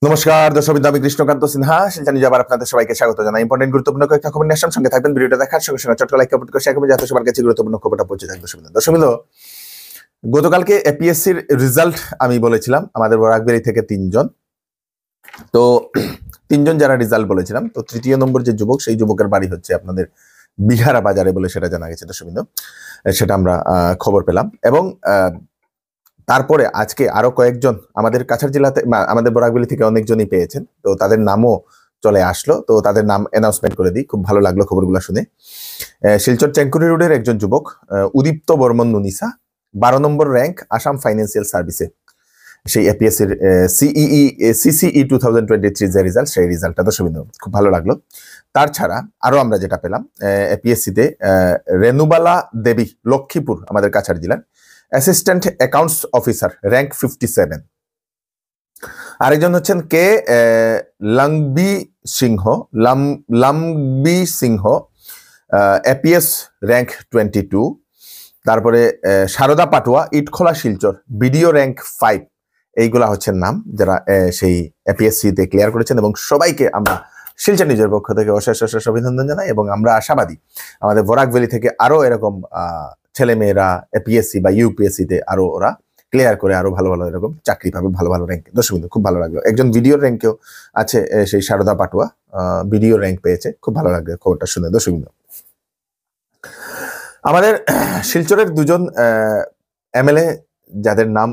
নমস্কার দর্শক, আমি কৃষ্ণকান্ত সিনহা শিলচর নিউজ আবার আপনাদের সবাইকে স্বাগত জানাই। ইম্পর্টেন্ট গুরুত্বপূর্ণ কয়েকটা খবর নিয়ে আসলাম, সঙ্গে থাকবেন। ভিডিওটা দেখার সঙ্গে সঙ্গে ছোট্ট লাইক কমেন্ট করে শেয়ার করবেন যাতে সবার কাছে গুরুত্বপূর্ণ খবরটা পৌঁছে যায়। দর্শক, গতকালকে এপিএসসির রেজাল্ট আমি বলেছিলাম আমাদের বরাকবেলি থেকে তিনজন, তো তিনজন যারা রেজাল্ট বলেছিলাম, তো তৃতীয় নম্বর যে যুবক, সেই যুবকের বাড়ি হচ্ছে আপনাদের বিহারা বাজারে বলে সেটা জানা গেছে। দর্শক, সেটা আমরা খবর পেলাম এবং তারপরে আজকে আরো কয়েকজন আমাদের কাছাড় জেলাতে, আমাদের বরাকবেলি থেকে অনেকজনই পেয়েছেন, তো তাদের নামও চলে আসলো। তো তাদের নাম অ্যানাউন্সমেন্ট করে দিই, খুব ভালো লাগলো খবরগুলো শুনে। শিলচর চেঙ্কুরি রোডের একজন যুবক উদীপ্ত বর্মন নুনিসা, 12 নম্বর র্যাঙ্ক, আসাম ফাইন্যান্সিয়াল সার্ভিসে, সেই এপিএসসির সিসিই 2023 যে রেজাল্ট, সেই রেজাল্টটা তো সুবিধা, খুব ভালো লাগলো। তার ছাড়া আরো আমরা যেটা পেলাম এপিএসসিতে, রেনুবালা দেবী, লক্ষ্মীপুর, আমাদের কাছাড় জেলার, অ্যাসিস্ট্যান্ট অ্যাকাউন্টস অফিসার, র্যাঙ্ক 57। আরেকজন হচ্ছেন কে লাম্বি সিংহ, এপিএস র্যাঙ্ক 22। তারপরে শারদা পাটুয়া, ইটখোলা শিলচর, বিডিও র্যাঙ্ক 5। এইগুলা হচ্ছেন নাম যারা সেই এপিএসসিতে ক্লিয়ার করেছেন, এবং সবাইকে আমরা শিলচর নিউজের পক্ষ থেকে অশেষ অশেষ অভিনন্দন জানাই। এবং আমরা আশাবাদী আমাদের বরাকবেলি থেকে আরো এরকম ছেলেমেয়েরা এপিএসসি বা ইউপিএসসিতে আরো ওরা ক্লিয়ার করে আরো ভালো ভালো এরকম চাকরি পাবে, ভালো ভালো র্যাঙ্কে। দর্শক, খুব ভালো লাগলো। একজন ভিডিও র্যাঙ্কেও আছে, সেই শারদা পাটুয়া ভিডিও র্যাঙ্ক পেয়েছে, খুব ভালো লাগলো খবরটা শুনে। দর্শক, আমাদের শিলচরের দুজন এমএলএ যাদের নাম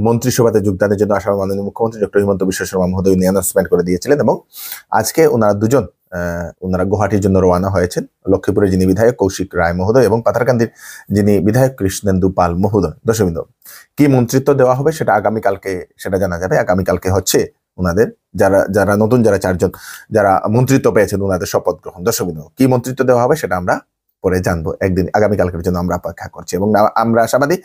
মন্ত্রিসভাতে যোগদানের জন্য আসামের মাননীয় মুখ্যমন্ত্রী ডক্টর হিমন্ত বিশ্ব শর্মা মহোদয় অ্যানাউন্সমেন্ট করে দিয়েছিলেন, এবং আজকে ওনারা দুজন ওনারা গুয়াহাটির জন্য রওনা হয়েছেন। লক্ষ্মীপুরের যিনি বিধায়ক কৌশিক রায় মহোদয় এবং পাথারকান্দির যিনি বিধায়ক কৃষ্ণেন্দু পাল মহোদয়। দর্শক, কি মন্ত্রিত্ব দেওয়া হবে সেটা আগামীকালকে সেটা জানা যাবে। আগামীকালকে হচ্ছে ওনাদের যারা নতুন যারা 4 জন যারা মন্ত্রিত্ব পেয়েছেন ওনাদের শপথ গ্রহণ। দর্শক, কি মন্ত্রিত্ব দেওয়া হবে সেটা আমরা পরে জানবো একদিন, আগামীকালকের জন্য আমরা অপেক্ষা করছি। এবং আমরা আশাবাদী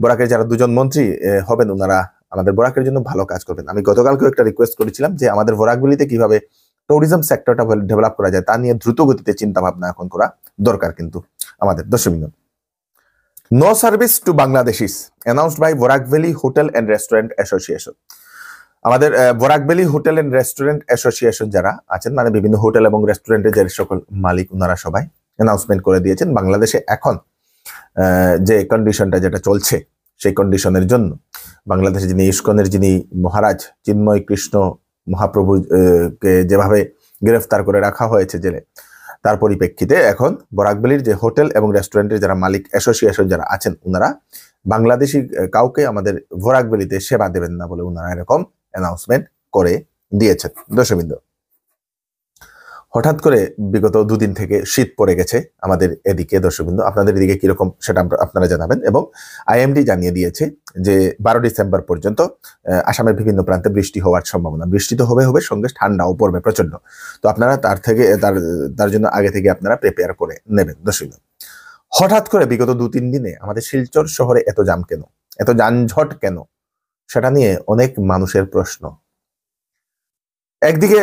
বরাকের যারা 2 জন মন্ত্রী হবেন ওনারা আমাদের বরাকের জন্য ভালো কাজ করবেন। আমি গতকালকেও একটা রিকোয়েস্ট করেছিলাম যে আমাদের বরাকবেলিতে কিভাবে ট্যুরিজম সেক্টরটা ডেভেলপ করা যায় তা নিয়ে দ্রুত গতিতে চিন্তা ভাবনা এখন করা দরকার। কিন্তু আমাদের দর্শক, no service to Bangladeshis announced by Barak Valley hotel and restaurant association. আমাদের Barak Valley hotel and restaurant association যারা আছেন, মানে বিভিন্ন হোটেল এবং রেস্টুরেন্টের যে সকল মালিক, ওনারা সবাই অ্যানাউন্সমেন্ট করে দিয়েছেন বাংলাদেশে এখন যে কন্ডিশনটা যেটা চলছে সেই কন্ডিশনের জন্য বাংলাদেশে যিনি ইস্কনের যিনি মহারাজ চিন্ময় কৃষ্ণ মহাপ্রভু কে যেভাবে গ্রেফতার করে রাখা হয়েছে জেলে, তার পরিপ্রেক্ষিতে এখন বরাকবেলির যে হোটেল এবং রেস্টুরেন্টের যারা মালিক অ্যাসোসিয়েশন যারা আছেন, ওনারা বাংলাদেশি কাউকে আমাদের বরাকবেলিতে সেবা দেবেন না বলে ওনারা এরকম অ্যানাউন্সমেন্ট করে দিয়েছেন। দর্শকবৃন্দ, হঠাৎ করে বিগত 2 দিন থেকে শীত পড়ে গেছে আমাদের এদিকে। দর্শকবৃন্দ, আপনাদের এদিকে কিরকম সেটা আপনারা জানাবেন। এবং আইএমডি জানিয়ে দিয়েছে যে 12 ডিসেম্বর পর্যন্ত আসামের বিভিন্ন প্রান্তে বৃষ্টি হওয়ার সম্ভাবনা। বৃষ্টি তো হবে, সঙ্গে ঠান্ডাও পড়বে প্রচন্ড। তো আপনারা তার জন্য আগে থেকে আপনারা প্রিপেয়ার করে নেবেন। দর্শকবৃন্দ, হঠাৎ করে বিগত 2-3 দিনে আমাদের শিলচর শহরে এত জাম কেন, এত যানজট কেন, সেটা নিয়ে অনেক মানুষের প্রশ্ন। একদিকে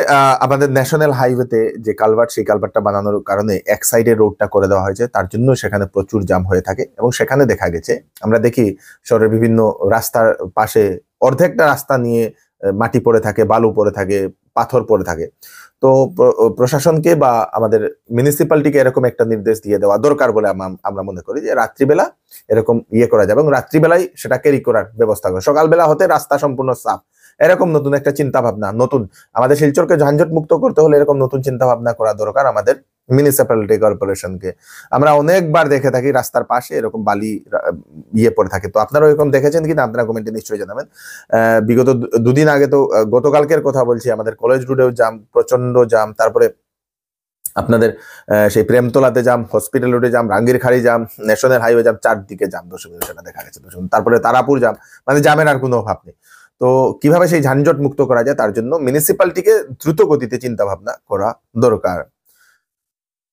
আমাদের ন্যাশনাল হাইওয়েতে যে কালভার্ট, সেই কালভার্টটা বানানোর কারণে এক সাইডে রোডটা করে দেওয়া হয়েছে, তার জন্য সেখানে প্রচুর জাম হয়ে থাকে। এবং সেখানে দেখা গেছে, আমরা দেখি শহরের বিভিন্ন রাস্তার পাশে অর্ধেকটা রাস্তা নিয়ে মাটি পড়ে থাকে, বালু পড়ে থাকে, পাথর পড়ে থাকে। তো প্রশাসনকে বা আমাদের মিউনিসিপ্যালিটিকে এরকম একটা নির্দেশ দিয়ে দেওয়া দরকার বলে আমরা মনে করি, যে রাত্রিবেলা এরকম করা যাবে এবং রাত্রিবেলায় সেটা ক্যারি করার ব্যবস্থা করে, সকালবেলা হতে রাস্তা সম্পূর্ণ সাফ। এরকম নতুন একটা চিন্তা ভাবনা, নতুন আমাদের শিলচরকে ঝানঝট মুক্ত করতে হলে এরকম নতুন চিন্তা ভাবনা করা দরকার আমাদের মিউনিসিপ্যালিটি কর্পোরেশনকে। আমরা অনেকবার দেখে থাকি রাস্তার পাশে এরকম বালি পড়ে থাকে। তো আপনারা এরকম দেখেছেন কিনা আপনারা কমেন্টে নিশ্চয়ই জানাবেন। বিগত 2 দিন আগে, তো গতকালকের কথা বলছি, আমাদের কলেজ রোডেও জাম, প্রচন্ড জাম। তারপরে আপনাদের সেই প্রেমতলাতে জাম, হসপিটাল রোডে জাম, রাঙ্গিরখাড়ি জাম, ন্যাশনাল হাইওয়ে জাম, চারদিকে জাম। সেটা দেখা গেছে। তারপরে তারাপুর জাম, মানে জামের আর কোনো অভাব নেই। তো কিভাবে সেই ঝানঝট মুক্ত করা যায় তার জন্য মিউনিসিপ্যালিটিকে দ্রুত গতিতে চিন্তা ভাবনা করা দরকার।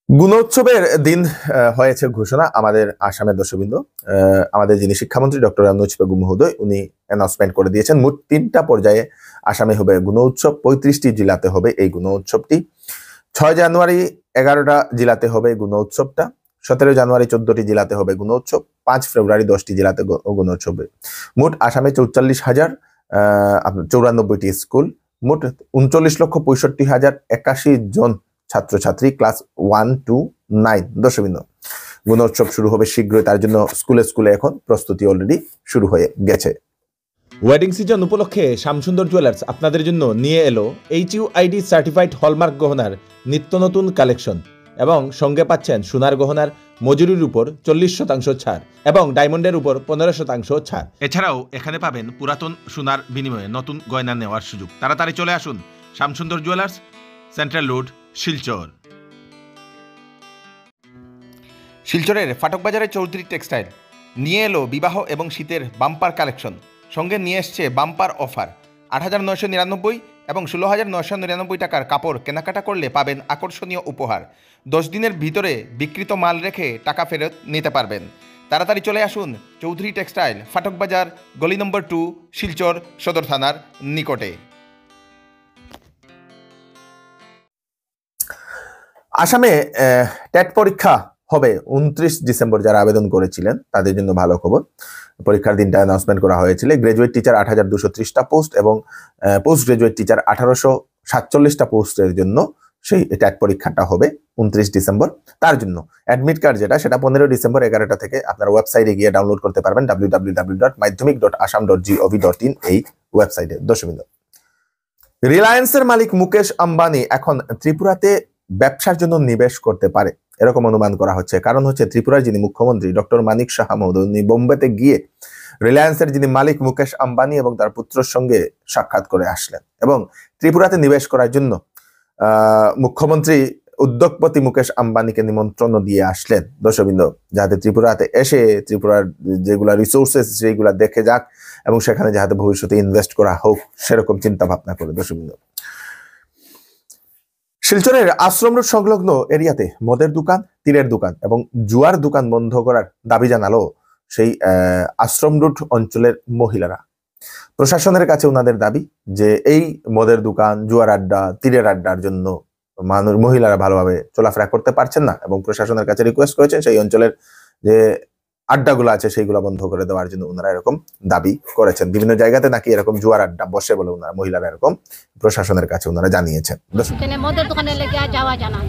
গুণোৎসবের দিন হয়েছে ঘোষণা আমাদের আসামের। দর্শকবৃন্দ, আমাদের যিনি শিক্ষামন্ত্রী ডক্টর অনুজ পেগু মহোদয়, উনি অ্যানাউন্সমেন্ট করে দিয়েছেন মোট 3টা পর্যায়ে আসামে হবে গুণোৎসব। 35টি জেলাতে হবে এই গুণোৎসবটি। 6 জানুয়ারি 11টা জেলাতে হবে গুণোৎসবটা। 17 জানুয়ারি 14টি জেলাতে হবে গুণোৎসব। 5 ফেব্রুয়ারি 10টি জেলাতে গুণোৎসব। মোট আসামে 44,094টি স্কুল, মোট 39,65,081 জন ছাত্রছাত্রী ক্লাস 1 to 9। দর্শকবৃন্দ, গুণোৎসব শুরু হবে শীঘ্রই, তার জন্য স্কুলে স্কুলে এখন প্রস্তুতি অলরেডি শুরু হয়ে গেছে। ওয়েডিং সিজন উপলক্ষে শ্যামসুন্দর জুয়েলার্স আপনাদের জন্য নিয়ে এলো HUID সার্টিফাইড হলমার্ক গহনার নিত্য নতুন কালেকশন এবং সঙ্গে পাচ্ছেন সোনার গহনার মজুরির উপর 40% ছাড় এবং ডায়মন্ডের উপর 15% ছাড়। এছাড়াও এখানে পাবেন পুরাতন সোনার বিনিময়ে নতুন গয়না নেওয়ার সুযোগ। তাড়াতাড়ি চলে আসুন Shyamsundar jewellers, central road, Silchar. শিলচরের ফাটক বাজারে চৌধুরী টেক্সটাইল নিয়ে এলো বিবাহ এবং শীতের বাম্পার কালেকশন। সঙ্গে নিয়ে এসছে বাম্পার অফার। 8,999 এবং 16,999 টাকার কাপড় কেনাকাটা করলে পাবেন আকর্ষণীয় উপহার। 10 দিনের ভিতরে বিক্রিত মাল রেখে টাকা ফেরত নিতে পারবেন। তাড়াতাড়ি চলে আসুন চৌধুরী টেক্সটাইল, ফাটক বাজার, গলি নম্বর 2, শিলচর সদর থানার নিকটে। আসামে টেট পরীক্ষা হবে 29 ডিসেম্বর। যারা আবেদন করেছিলেন তাদের জন্য ভালো খবর। পরীক্ষার দিনটা অ্যানাউন্সমেন্ট করা হয়েছিল। গ্রাজুয়েট টিচার 8,230টা পোস্ট এবং পোস্ট গ্রাজুয়েট টিচার 1,847টা পোস্টের জন্য সেই ট্যাট পরীক্ষাটা হবে 29 ডিসেম্বর। তার জন্য অ্যাডমিট কার্ড সেটা 15 ডিসেম্বর 11টা থেকে আপনার ওয়েবসাইটে গিয়ে ডাউনলোড করতে পারবেন, www.madhyamik.assam.gov.in এই ওয়েবসাইটে। দর্শকবৃন্দ, রিলায়েন্সের মালিক মুকেশ আম্বানি এখন ত্রিপুরাতে ব্যবসার জন্য নিবেশ করতে পারে এরকম অনুমান করা হচ্ছে। কারণ হচ্ছে ত্রিপুরার যিনি মুখ্যমন্ত্রী ডক্টর মানিক সাহা মহোদয়, উনি বোম্বেতে গিয়ে রিলায়েন্সের যিনি মালিক মুকেশ আম্বানি এবং তার পুত্রের সঙ্গে সাক্ষাৎ করে আসলেন এবং ত্রিপুরাতে নিবেশ করার জন্য মুখ্যমন্ত্রী উদ্যোগপতি মুকেশ আম্বানিকে নিমন্ত্রণ দিয়ে আসলেন। দর্শকবৃন্দ, যাতে ত্রিপুরাতে এসে ত্রিপুরার যেগুলা রিসোর্সেস সেইগুলা দেখে যাক এবং সেখানে যাতে ভবিষ্যতে ইনভেস্ট করা হোক সেরকম চিন্তা ভাবনা করে। দর্শকবৃন্দ, শিলচরের আশ্রম রোড সংলগ্ন এরিয়াতে মদের দোকান, তীরের দোকান এবং জুয়ার দোকান বন্ধ করার দাবি জানালো সেই আশ্রম রোড অঞ্চলের মহিলারা। প্রশাসনের কাছে ওনাদের দাবি যে এই মদের দোকান, জুয়ার আড্ডা, তীরের আড্ডার জন্য মহিলারা ভালোভাবে চলাফেরা করতে পারছেন না এবং প্রশাসনের কাছে রিকোয়েস্ট করেছেন সেই অঞ্চলের যে আড্ডাগুলো আছে সেইগুলো বন্ধ করে দেওয়ার জন্য ওনারা এরকম দাবি করেছেন। বিভিন্ন জায়গাতে নাকি এরকম জুয়ার আড্ডা বসে বলে ওনারা মহিলারা এরকম প্রশাসনের কাছে ওনারা জানিয়েছেন। মদের দোকানে লেগে যাওয়া জানা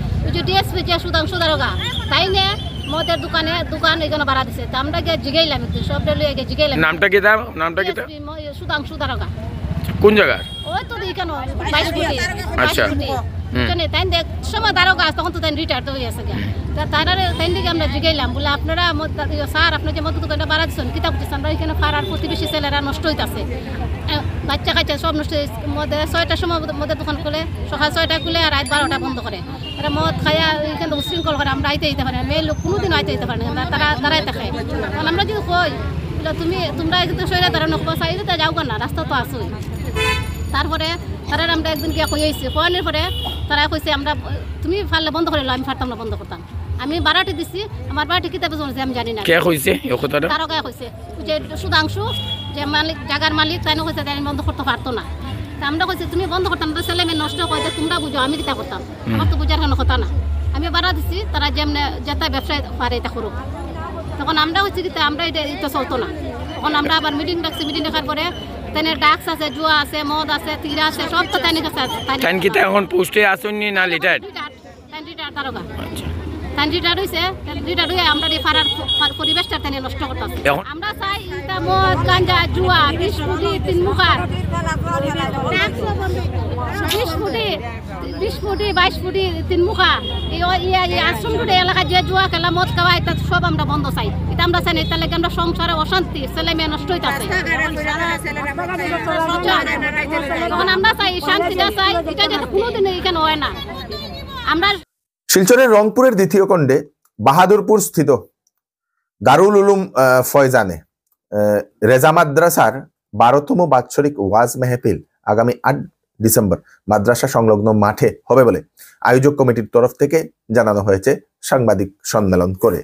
ডিএসপি যে সুধাংশু দারোগা তাই নে মদের দোকান এখানে বাড়া দিছে। আমরা গিয়ে জিগাইলাম, সব জিগাইলাম। নামটা কি তার? নামটা কি তার? সুধাংশু দারোগা। কোন জায়গা? ওই তো এখানে 22 ফুটি। আচ্ছা, তাই দেখ সময় দারোগা তখন তো তাই রিটায়ার হয়ে গেছে। তারা তাই দিকে আমরা জিগাইলাম, বলে আপনারা স্যার আপনার যে মদের দোকানটা বাড়া দিচ্ছেন কিতাব দিচ্ছেন, আমরা এখানে পাড়ার প্রতিবেশী ছেলেরা নষ্ট হইতেছে, বাচ্চা কাচ্চা সব নষ্ট। 6টার সময় মদের দোকান খুলে, সকাল 6টা খুলে আর রাত 12টা বন্ধ করে। এরা মদ খাইয়া এখানে উশৃঙ্খল করে। আমরা আইতে দিতে পারি না, মেয়ে লোক কোনোদিন আইতে দিতে পারি না, তারা দাঁড়াই থাকে। আমরা যদি কই তোমরা কিন্তু শরীরে তারা নকবা চাইতে যাও না, রাস্তা তো আসোই। তারপরে তারা আমরা একদিন গিয়ে কইছি, কয়ানোর পরে তারা কইছে আমরা তুমি পারলে বন্ধ করে আমি পারতাম না বন্ধ করতাম। আমি বাড়াটি দিছি, আমার বাড়াটি কিতাবে জমেছে আমি জানি না। কে কইছে? তারও গায়ে কইছে যে সুধাংশু যে মালিক, জায়গার মালিক, তাই কইছে আমি বন্ধ করতে পারতো না। তা আমরা কইছি তুমি বন্ধ করতাম, ছেলে মেয়ে নষ্ট কইতে তোমরা বুঝো, আমি কিতা করতাম? আমার তো বুঝার কোনো কথা না। আমি বাড়া দিছি, তারা যেমনি যেটা ব্যবসায় পারে এটা করুক। তখন আমরা হচ্ছে কি আমরা এটা চলতো না। তখন আমরা আবার মিটিং ডাকছি, মিটিং ডাকার পরে তাইনে ডাক্স আছে, জুয়া আছে, মদ আছে, তীর আছে, সব তো তাইনে কাছে আছে। তাইন কি এখন পোস্টে আসেননি না রিটায়ার্ড? রিটায়ার্ড দারোগা। আচ্ছা, তাইন রিটায়ার্ড হইছে, রিটায়ার্ড হয়ে আমরা এই পাড়ার পরিবেশটা তাইনে নষ্ট করতেছি। আমরা চাই এটা মদ, গাঁজা, জুয়া, 20 ফুটি, 3 মুখার 20 ফুটি 22 ফুটি 3 মুখা এই আশ্রম রোড এলাকায় যে জুয়া খেলা, মদ খাওয়া, এটা সব আমরা বন্ধ চাই। এটা আমরা চাই না, এটা লেগে আমরা সংসারে অশান্তি, ছেলে মেয়ে নষ্ট হইতেছে। তখন আমরা চাই শান্তিটা চাই, এটা যাতে কোনোদিন এখানে হয় না। আমরা শিলচরের রংপুরের দ্বিতীয় খণ্ডে বাহাদুরপুর স্থিত দারুল উলুম ফয়জানে রেজা মাদ্রাসার 12তম বাৎসরিক ওয়াজ মেহফিল আগামী 8 ডিসেম্বর মাদ্রাসা সংলগ্ন মাঠে হবে বলে আয়োজক কমিটির তরফ থেকে জানানো হয়েছে সাংবাদিক সম্মেলন করে।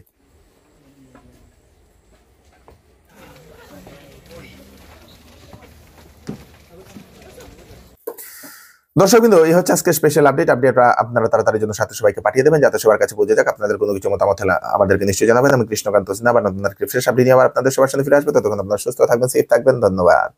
দর্শকবৃন্দ, এই হচ্ছে আজকে স্পেশাল আপডেট। আপনারা তাড়াতাড়ি জন্য সাথে সবাইকে পাঠিয়ে দেবেন যাতে সবার কাছে পৌঁছে যাক। আপনাদের কোনো কিছু মতামত হলে আমাদেরকে নিশ্চয়ই জানাবেন। আমি কৃষ্ণকান্ত সিনহা আবার নতুন ফ্রেশ আপডেট নিয়ে আবার আপনাদের সবার সাথে ফিরে আসবো। ততক্ষণ আপনারা সুস্থ থাকবেন, সেফ থাকবেন। ধন্যবাদ।